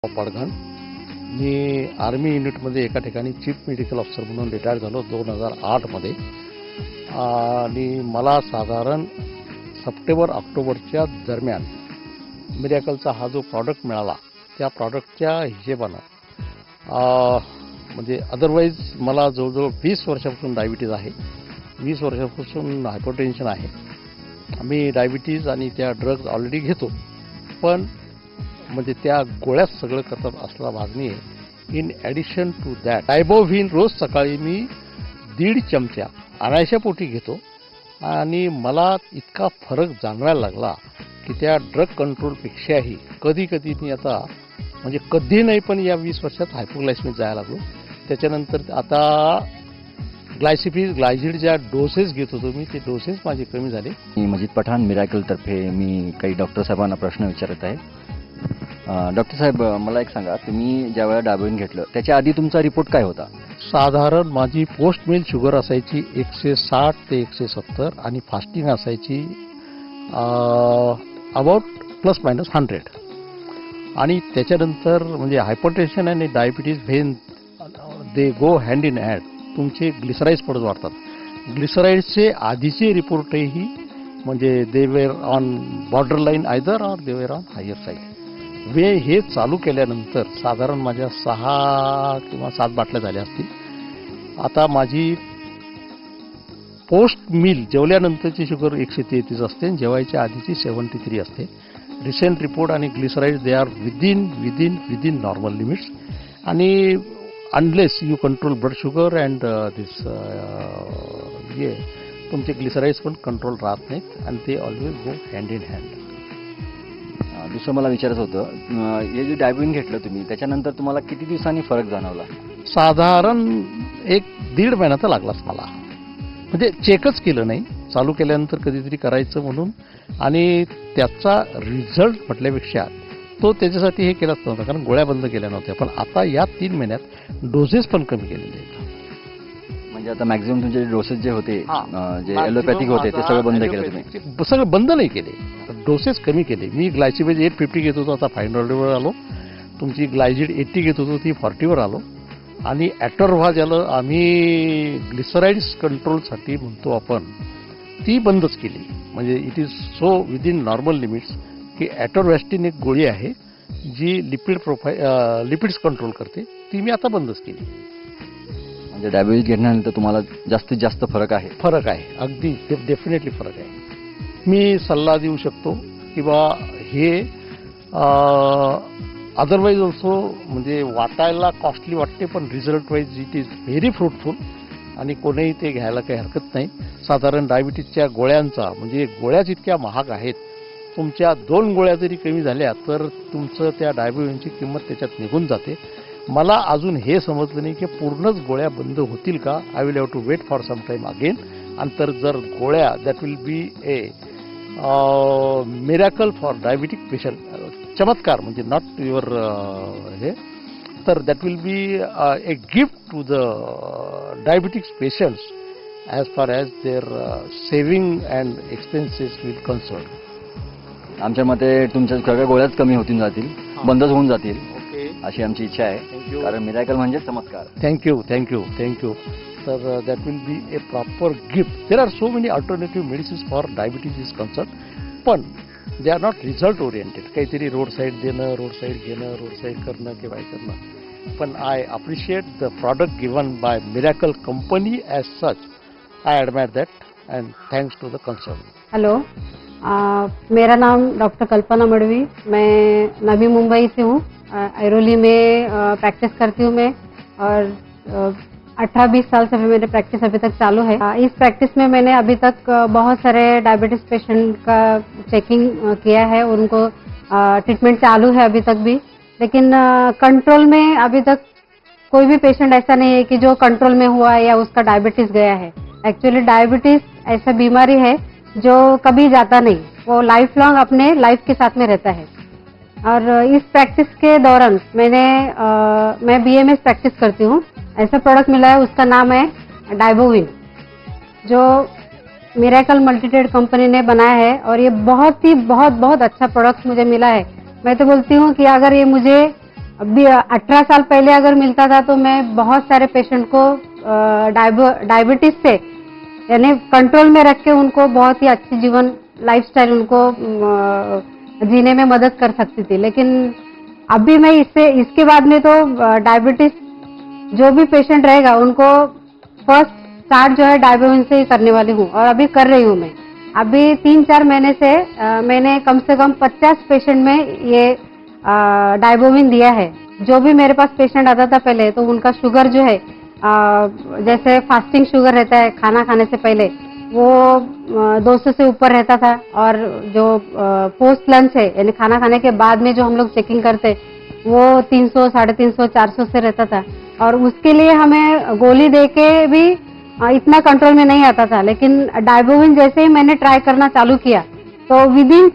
पडघण. मी army युनिटमध्ये एका ठिकाणी चीफ मेडिकल ऑफिसर म्हणून रिटायर झालो 2008 मध्ये. आणि मला साधारण सप्टेंबर-ऑक्टोबरच्या दरम्यान मिरॅकलचा हा जो प्रॉडक्ट मिळाला त्या प्रॉडक्टच्या हिशेबानं म्हणजे अदरवाईज मला जवळजवळ 20 वर्षापासून डायबिटीज आहे, 20 वर्षापासून हायपरटेन्शन आहे. आम्ही डायबिटीज आणि त्या ड्रग्ज ऑलरेडी घेतो, पण म्हणजे त्या गोळ्यात सगळं करतात असला भाग नाही आहे. इन ॲडिशन टू दॅट डायबोव्हिन रोज सकाळी मी 1.5 चमचा अनायशा पोटी घेतो आणि मला इतका फरक जाणवायला लागला की त्या ड्रग कंट्रोलपेक्षाही कधी कधी मी आता म्हणजे कधी नाही पण या 20 वर्षात हायपोग्लायसेमिक जायला लागलो. त्याच्यानंतर आता ग्लायझिड ज्या डोसेस घेत होतो मी ते डोसेस माझे कमी झाले. मी मजीद पठाण मिरॅकलतर्फे मी काही डॉक्टर साहेबांना प्रश्न विचारत आहे. डॉक्टर साहेब, मला एक सांगा, तुम्ही ज्यावेळेला डायबोव्हिन घेतलं त्याच्या आधी तुमचा रिपोर्ट काय होता? साधारण माझी पोस्ट मिल शुगर असायची 160 ते 170 आणि फास्टिंग असायची अबाउट ±100. आणि त्याच्यानंतर म्हणजे हायपरटेन्शन आणि diabetes when they go hand in hand. तुमचे ग्लिसराइड्स परत वाढतात. ग्लिसराइड्सचे आधीचे रिपोर्टही म्हणजे they were on border line either or they were on higher side. हे चालू केल्यानंतर साधारण माझ्या 6 किंवा 7 बाटल्या झाल्या असतील. आता माझी पोस्ट मील जेवल्यानंतरची शुगर 133 असते, जेवायच्या आधीची 73 असते. रिसेंट रिपोर्ट आणि glycerides they are within normal limits. आणि unless you control blood sugar and this तुमचे ग्लिसराइड्स पण कंट्रोल राहत नाहीत आणि ते always go hand in hand. दुसरं मला विचारायचं होतं, हे जे डायबोव्हिन घेतलं तुम्ही त्याच्यानंतर तुम्हाला किती दिवसांनी फरक जाणवला? साधारण 1-1.5 महिना तर लागलाच मला. म्हणजे चेकच केलं नाही, चालू केल्यानंतर कधीतरी करायचं म्हणून. आणि त्याचा रिझल्ट म्हटल्यापेक्षा तो त्याच्यासाठी हे केलाच नव्हता, कारण गोळ्या बंद केल्या नव्हत्या. पण आता या 3 महिन्यात डोसेस पण कमी केलेले आहेत. म्हणजे आता मॅक्झिमम तुमचे डोसेस जे होते जे ॲलोपॅथिक होते ते सगळं बंद केलं तुम्ही? सगळं बंद नाही केले, डोसेस कमी केले. मी ग्लायसिबेज 850 घेत होतो, आता 500वर आलो. तुमची ग्लायझिड 80 घेत होतो, ती 40वर आलो. आणि ॲटोरव्हा ज्याला आम्ही ग्लिसराइड्स कंट्रोलसाठी म्हणतो आपण, ती बंदच केली. म्हणजे it is so within normal limits की ॲटोरव्हॅस्टिन एक गोळी आहे जी लिपिड्स कंट्रोल करते, ती मी आता बंदच केली. म्हणजे डायबिटीज घेतल्यानंतर तुम्हाला जास्तीत जास्त फरक आहे? फरक आहे, अगदी डेफिनेटली फरक आहे. मी सल्ला देऊ शकतो की बा हे अदरवाईज ऑल्सो म्हणजे वाटायला कॉस्टली वाटते, पण result wise it is very fruitful आणि कोणीही ते घ्यायला काही हरकत नाही. साधारण डायबिटीजच्या गोळ्यांचा म्हणजे गोळ्याच इतक्या महाग आहेत, तुमच्या 2 गोळ्या जरी कमी झाल्या तर तुमचं त्या डायबिटीजची किंमत त्याच्यात निघून जाते. मला अजून हे समजलं नाही की पूर्णच गोळ्या बंद होतील का. I will have to wait for some time again. आणि तर जर गोळ्या that will be a miracle for diabetic patient, चमत्कार म्हणजे नॉट युअर हे, तर that will be a gift to the diabetics patients as far as their saving and expenses will concern. आमच्या मते तुमच्या सगळ्या गोळ्याच कमी होतील जातील, बंदच होऊन जातील अशी आमची इच्छा आहे, कारण मिरॅकल म्हणजे चमत्कार. थँक्यू. तर that will be a proper gift. There are so many alternative medicines for diabetes is concern, पण they are not result oriented. काहीतरी रोड साईड देणं, रोड साईड घेणं, रोड साईड करणं किंवा हे करणं. पण I appreciate the product given by Miracle company as such. I admire that and thanks to the concern. Hello, मेरा नाम डॉक्टर कल्पना मडवी, मैं नवी मुंबई से हूँ. ऐरोली में प्रैक्टिस करती हूँ मैं, और 18-20 साल से मेरी प्रैक्टिस अभी तक चालू है. इस प्रैक्टिस में मैंने अभी तक बहुत सारे डायबिटीज पेशेंट का चेकिंग किया है, उनको ट्रीटमेंट चालू है अभी तक भी. लेकिन कंट्रोल में अभी तक कोई भी पेशेंट ऐसा नहीं है कि जो कंट्रोल में हुआ या उसका डायबिटीज गया है. एक्चुअली डायबिटीज ऐसा बीमारी है जो कभी जाता नहीं, वो लाइफ लॉन्ग अपने लाइफ के साथ में रहता है. और इस प्रैक्टिस के दौरान मैं BMS प्रैक्टिस करती हूँ. ऐसा प्रोडक्ट मिला है, उसका नाम है डायबोव्हिन, जो मिरैकल मल्टीट्रेड कंपनी ने बनाया है. और ये बहुत अच्छा प्रोडक्ट मुझे मिला है. मैं तो बोलती हूँ कि अगर ये मुझे अभी 18 साल पहले अगर मिलता था तो मैं बहुत सारे पेशेंट को डायबिटीज से यानी कंट्रोल में रख के उनको बहुत ही अच्छी जीवन लाइफस्टाइल उनको जीने में मदद कर सकती थी। लेकिन अभी मैं इसके बाद में तो डायबिटीज जो भी पेशेंट रहेगा उनको फर्स्ट स्टार्ट जो है डायबोविन से ही करने वाली हूँ और अभी कर रही हूँ मैं। अभी 3-4 महीने से मैंने कम से कम 50 पेशेंट में ये डायबोविन दिया है। जो भी मेरे पास पेशेंट आता था पहले तो उनका शुगर जो है जैसे फास्टिंग शुगर रहता है खाना खाने से पहले वो 200 से ऊपर रहता था और जो पोस्ट लंच है यानी खाना खाने के बाद में जो हम लोग चेकिंग करते वो 300, 350, 400 से रहता था और उसके लिए हमें गोली दे के भी इतना कंट्रोल में नहीं आता था। लेकिन डायबोविन जैसे ही मैंने ट्राई करना चालू किया तो विदिन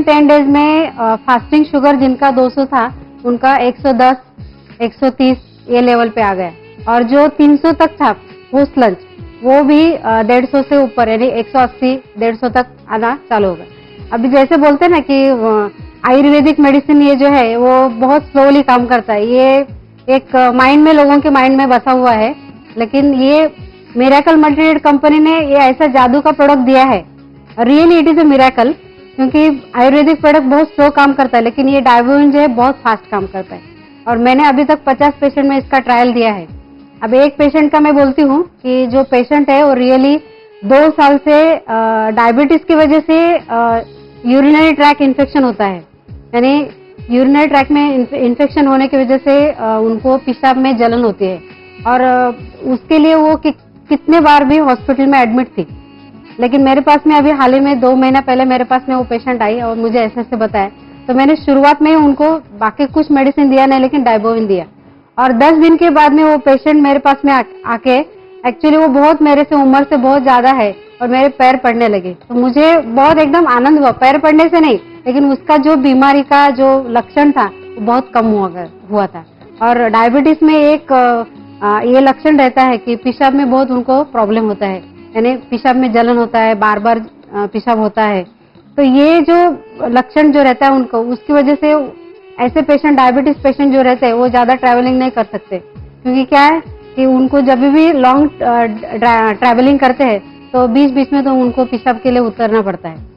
10 डेज में फास्टिंग शुगर जिनका 200 था उनका 110, 130 ये लेवल पे आ गया और जो 300 तक था पोस्ट लंच वो भी 150 से ऊपर यानी 180, 150 तक आना चालू हो गया। अभी जैसे बोलते हैं ना कि आयुर्वेदिक मेडिसिन ये जो है वो बहुत स्लोली काम करता है, ये एक माइंड में लोगों के माइंड में बसा हुआ है। लेकिन ये मिरेकल मल्टीट्रेड कंपनी ने ये ऐसा जादू का प्रोडक्ट दिया है, really it is a miracle, क्योंकि आयुर्वेदिक प्रोडक्ट बहुत स्लो काम करता है लेकिन ये डायबोविन जो है बहुत फास्ट काम करता है और मैंने अभी तक 50 पेशेंट में इसका ट्रायल दिया है। अब एक पेशेंट का मैं बोलती हूँ कि जो पेशेंट है वो रियली 2 साल से डायबिटीज की वजह से यूरिनरी ट्रैक इन्फेक्शन होता है, यानी यूरिनरी ट्रैक में इन्फेक्शन होने की वजह से उनको पेशाब में जलन होती है और उसके लिए वो कितने बार भी हॉस्पिटल में एडमिट थी। लेकिन मेरे पास में अभी हाल ही में 2 महीना पहले मेरे पास में वो पेशेंट आई और मुझे ऐसे बताया तो मैंने शुरुआत में उनको बाकी कुछ मेडिसिन दिया नहीं लेकिन डायबोविन दिया और 10 दिन के बाद में वो पेशेंट मेरे पास में आके एक्चुअली वो बहुत मेरे से उम्र से बहुत ज्यादा है और मेरे पैर पड़ने लगे तो मुझे बहुत एकदम आनंद हुआ, पैर पड़ने से नहीं लेकिन उसका जो बीमारी का जो लक्षण था वो बहुत कम हुआ था। और डायबिटीज में एक ये लक्षण रहता है कि पेशाब में बहुत उनको प्रॉब्लम होता है, यानी पेशाब में जलन होता है, बार बार पेशाब होता है। तो ये जो लक्षण जो रहता है उनको उसकी वजह से ऐसे पेशेंट डायबिटीज पेशेंट जो रहते हैं वो ज्यादा ट्रैवलिंग नहीं कर सकते, क्योंकि क्या है कि उनको जब भी लॉन्ग ट्रैवलिंग करते हैं तो बीच बीच में तो उनको पेशाब के लिए उतरना पड़ता है।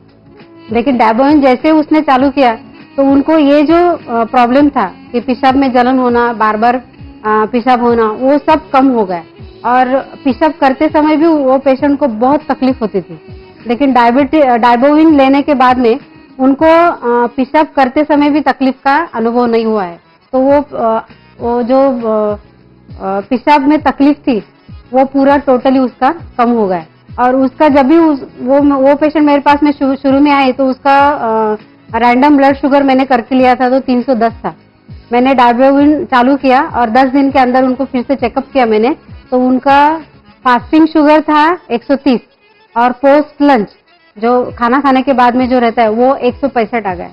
लेकिन डायबोविन जैसे उसने चालू किया तो उनको ये जो प्रॉब्लम था कि पेशाब में जलन होना, बार बार पेशाब होना, वो सब कम हो गया और पेशाब करते समय भी वो पेशेंट को बहुत तकलीफ होती थी। लेकिन डायबोविन लेने के बाद में उनको पेशाब करते समय भी तकलीफ का अनुभव नहीं हुआ है। तो वो जो पेशाब में तकलीफ थी वो पूरा टोटली उसका कम हो गया और उसका जब भी वो पेशेंट मेरे पास में शुरू में आए तो उसका रैंडम ब्लड शुगर मैंने करके लिया था तो 310 था। मैंने डायबोविन चालू किया और 10 दिन के अंदर उनको फिर से चेकअप किया मैंने तो उनका फास्टिंग शुगर था 130 और पोस्ट लंच जो खाना खाने के बाद में जो रहता है वो 165 आ गया।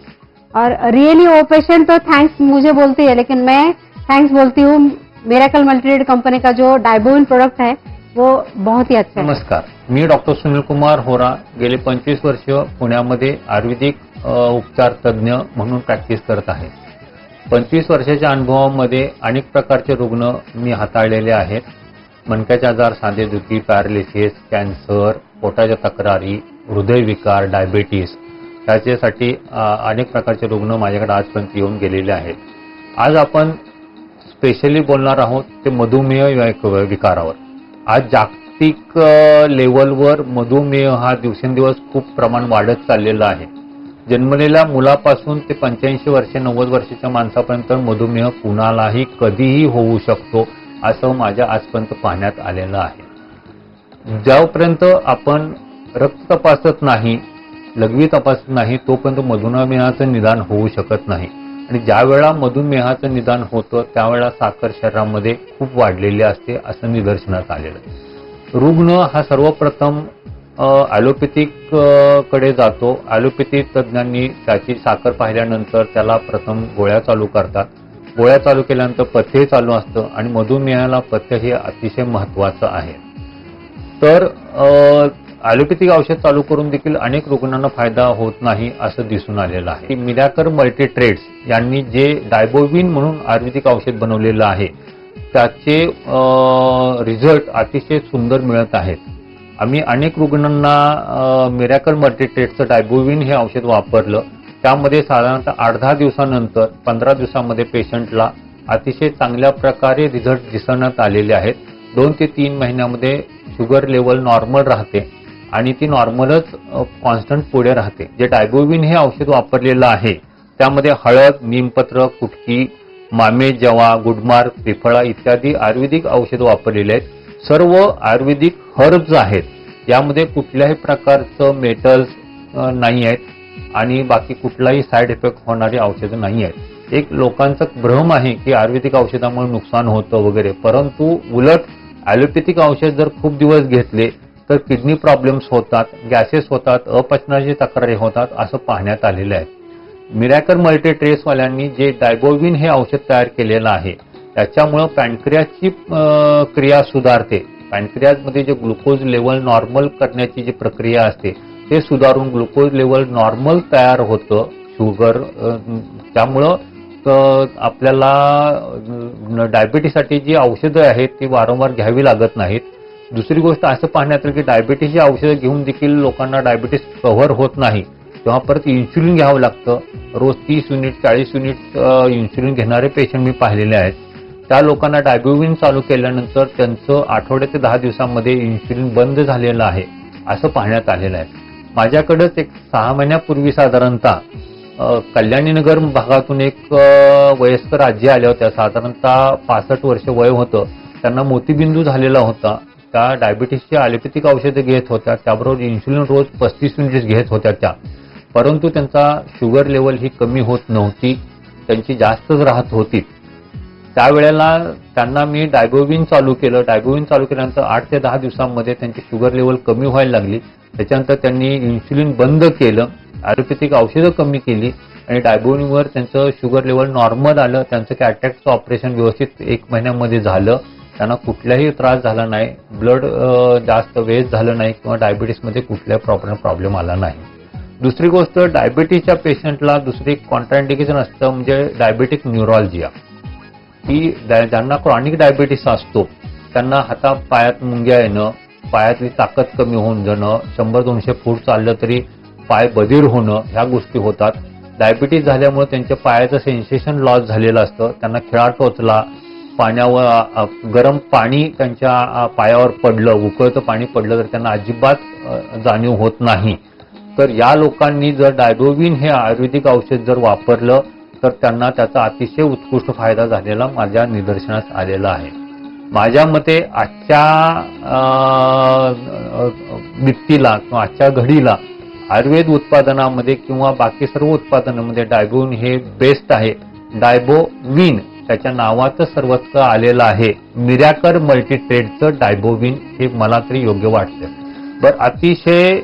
और रियली वो पेशेंट तो थैंक्स मुझे बोलती है, लेकिन मैं थैंक्स बोलती हूँ मिरेकल मल्टीट्रेड कंपनी का जो डायबोविन प्रोडक्ट है वो बहुत ही अच्छा है। नमस्कार, मी डॉक्टर सुनील कुमार होरा गेले 25 वर्ष पुण्यामध्ये आयुर्वेदिक उपचार तज्ञ म्हणून प्रॅक्टिस करत आहे। 25 वर्षाच्या अनुभवामध्ये अनेक प्रकारचे रुग्ण मी हाताळलेले आहेत। मणक्याचे आजार, सांधेदुखी, पॅरालिसिस, कॅन्सर, पोटाच्या तक्रारी, हृदयविकार, डायबिटीज याच्यासाठी अनेक प्रकारचे रुग्ण माझ्याकडे आजपर्यंत येऊन गेलेले आहेत। आज आपण स्पेशली बोलणार आहोत ते मधुमेह विकारावर। आज जागतिक लेवलवर मधुमेह हा दिवसेंदिवस खूप प्रमाण वाढत चाललेला आहे। जन्मलेल्या मुलापासून ते 85 वर्षे 90 वर्षाच्या माणसापर्यंत मधुमेह कुणालाही कधीही होऊ शकतो असं माझ्या आजपर्यंत पाहण्यात आलेलं आहे। जोपर्यंत आपण रक्त तपासत नाही, लघवी तपासत नाही तोपर्यंत मधुमेहाचं निदान होऊ शकत नाही आणि ज्या वेळा मधुमेहाचं निदान होतं त्यावेळा साखर शरीरामध्ये खूप वाढलेली असते असं निदर्शनास आलेलं आहे। रुग्ण हा सर्वप्रथम ॲलोपॅथिक कडे जातो। ॲलोपॅथिक तज्ञांनी त्याची साखर पाहिल्यानंतर त्याला प्रथम गोळ्या चालू करतात। गोळ्या चालू केल्यानंतर पथ्य चालू असतं आणि मधुमेहाला पथ्य हे अतिशय महत्त्वाचं आहे। तर ॲलोपॅथिक औषध चालू करून देखील अनेक रुग्णांना फायदा होत नाही असं दिसून आलेलं आहे. मिराकल मल्टी ट्रेड्स यांनी जे डायबोविन म्हणून आयुर्वेदिक औषध बनवलेलं आहे त्याचे रिझल्ट अतिशय सुंदर मिळत आहेत. आम्ही अनेक रुग्णांना मिराकल मल्टी ट्रेड्सचं डायबोविन हे औषध वापरलं. त्यामध्ये साधारणतः 8-10 दिवसानंतर 15 दिवसामध्ये पेशंटला अतिशय चांगल्या प्रकारे रिझल्ट दिसण्यात आलेले आहेत. 2 ते 3 महिन्यामध्ये शुगर लेवल नॉर्मल राहते आणि ती नॉर्मलच कॉन्स्टंट पुढे राहते. जे डायबोविन हे औषध वापरलेलं आहे त्यामध्ये हळद, नीमपत्र, कुटकी, मामे, जवा, गुडमार, त्रिफळा इत्यादी आयुर्वेदिक औषध वापरलेले आहेत. सर्व आयुर्वेदिक हर्ब्स आहेत. यामध्ये कुठल्याही प्रकारचं मेटल्स नाही आहेत आणि बाकी कुठलाही साईड इफेक्ट होणारी औषधं नाही आहेत. एक लोकांचा भ्रम आहे की आयुर्वेदिक औषधामुळे नुकसान होतं वगैरे, परंतु उलट ॲलोपॅथिक औषध जर खूप दिवस घेतले तर किडनी प्रॉब्लेम्स होतात, गॅसेस होतात, अपचनाची तक्रारी होतात असं पाहण्यात आलेलं आहे. मिराकल मल्टी ट्रेड्सवाल्यांनी जे डायबोविन हे औषध तयार केलेलं आहे त्याच्यामुळं पॅनक्रियाची क्रिया सुधारते. पॅनक्रियाजमध्ये जे ग्लुकोज लेवल नॉर्मल करण्याची जी प्रक्रिया असते ते सुधारून ग्लुकोज लेवल नॉर्मल तयार होतं शुगर. त्यामुळं आपल्याला डायबिटीसाठी जी औषधं आहेत ती वारंवार घ्यावी लागत नाहीत. दुसरी गोष्ट असं पाहण्यात आलं की डायबिटीसची औषधं घेऊन देखील लोकांना डायबिटीस कव्हर होत नाही तेव्हा परत इन्शुलिन घ्यावं लागतं. रोज 30 युनिट 40 युनिट इन्शुलिन घेणारे पेशंट मी पाहिलेले आहेत. त्या लोकांना डायबोविन चालू केल्यानंतर त्यांचं आठवड्या ते 10 दिवसांमध्ये इन्शुलिन बंद झालेलं आहे असं पाहण्यात आलेलं आहे. माझ्याकडेच एक 6 महिन्यापूर्वी साधारणतः कल्याणीनगर भागातून एक वयस्कर आजी आल्या होत्या. साधारणतः 65 वर्ष वय होतं. त्यांना मोतीबिंदू झालेला होता. त्या डायबिटीसची ॲलोपॅथिक औषधं घेत होत्या, त्याबरोबर इन्शुलिन रोज 35 युनिट्स घेत होत्या त्या, परंतु त्यांचा शुगर लेवल ही कमी होत नव्हती, त्यांची जास्तच राहत होती. त्यावेळेला त्यांना मी डायबोविन चालू केलं. डायबोविन चालू केल्यानंतर 8 ते 10 दिवसांमध्ये त्यांची शुगर लेवल कमी व्हायला लागली. त्याच्यानंतर त्यांनी इन्शुलिन बंद केलं, ॲलोपॅथिक औषधं कमी केली आणि डायबोविनवर त्यांचं शुगर लेवल नॉर्मल आलं. त्यांचं कॅटॅक्टचं ऑपरेशन व्यवस्थित 1 महिन्यामध्ये झालं. त्यांना कुठलाही त्रास झाला नाही, ब्लड जास्त वेस्ट झालं नाही किंवा डायबिटीसमध्ये कुठल्याही प्रॉब्लेम आला नाही. दुसरी गोष्ट, डायबिटीसच्या पेशंटला दुसरी कॉन्ट्राइंडिकेशन असतं म्हणजे डायबेटिक न्यूरॉलजिया. की ज्यांना क्रॉनिक डायबिटीस असतो त्यांना हातापायात मुंग्या येणं, पायातली ताकद कमी होऊन जाणं, 100-200 फूट चाललं तरी पाय बधीर होणं ह्या गोष्टी होतात. डायबिटीस झाल्यामुळे त्यांच्या पायाचं सेन्सेशन लॉस झालेलं असतं. त्यांना खिळा टोचला, पाण्यावर गरम पाणी त्यांच्या पायावर पडलं, उकळतं पाणी पडलं तर त्यांना अजिबात जाणीव होत नाही. तर या लोकांनी जर डायबोविन हे आयुर्वेदिक औषध जर वापरलं तर त्यांना त्याचा अतिशय उत्कृष्ट फायदा झालेला माझ्या निदर्शनास आलेला आहे. माझ्या मते आजच्या व्यक्तीला किंवा आजच्या घडीला आयुर्वेद उत्पादनामध्ये किंवा बाकी सर्व उत्पादनामध्ये डायबोविन हे बेस्ट आहे. डायबोविन त्याच्या नावातच सर्वत्र आलेलं आहे. मिराकल मल्टी ट्रेडचं डायबोविन हे मला तरी योग्य वाटतं. बरं, अतिशय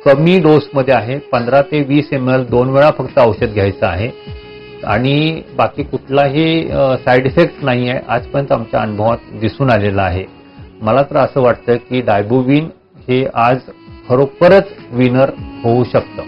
कमी डोसमध्ये आहे. 15 ते 20 ml 2 वेळा फक्त औषध घ्यायचं आहे आणि बाकी कुठलाही साईड इफेक्ट नाही आहे आजपर्यंत आमच्या अनुभवात दिसून आलेला आहे. मला तर असं वाटतं की डायबोविन हे आज खरोखरच विनर होऊ शकतं.